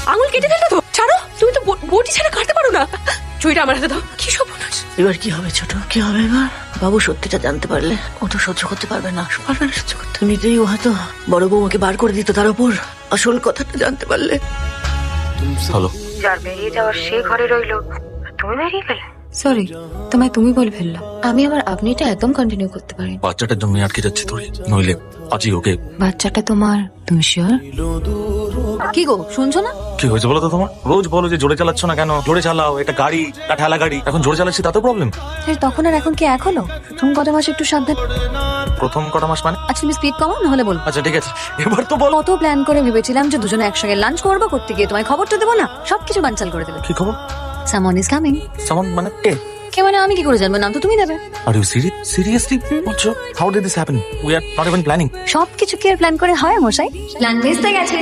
আঙুল কেটে দিলে তো, ছাড়ো। তুমি তো বটি ছাড়া কাটতে পারো না। ছুরিটা আমার হাতে দাও। কি সর্বনাশ। এবার কি হবে ছোট, কি হবে এবার? বাবু সত্যিটা জানতে পারলে ও তো সহ্য করতে পারবে না, পারবে না সহ্য করতে। এমনিতেই ও হয়তো বড় বৌমাকে বার করে দিত, তার উপর আসল কথাটা জানতে পারলে। হ্যালো। যার বেরিয়ে যাওয়ার সে ঘরে রইলো, তুমি বেরিয়ে গেলে। সরি, তোমায় তুমি বলে ফেললাম। আমি আবার আপনিটা একদম কন্টিনিউ করতে পারি। বাচ্চাটার জন্য আটকে যাচ্ছে তোরে, নইলে আজই ওকে। বাচ্চাটা তোমার, তুমি শিওর? কি গো, শুনছো না? কি হয়েছে বলো তো তোমার? রোজ বলো যে জোরে চালাচ্ছ না কেন, জোরে চালাও, এটা গাড়ি, এটা ঠেলা গাড়ি। এখন জোরে চালাচ্ছি তাতে প্রবলেম? তখন আর এখন কি এক হলো? তুমি কত মাস একটু সাবধান। প্রথম কটা মাস মানে? আচ্ছা তুমি স্পিড কমাও, নাহলে বলবো। আচ্ছা ঠিক আছে, এবার তো বলো। কত প্ল্যান করে ভেবেছিলাম যে দুজনে একসঙ্গে লাঞ্চ করবো, করতে গিয়ে তোমায় খবরটা দেবো না, সবকিছু বানচাল করে দেবে। কি খবর? Someone is coming. সামন মানে কে? কে মানে আমি কি করে জানবো? নাম তো তুমি দেবে। আর ইউ সিরিয়াসলি বলছো? How did this happen? We are not even planning. সবকিছু কি আর প্ল্যান করে হয় মশাই? প্ল্যান ভেস্তে গেছে।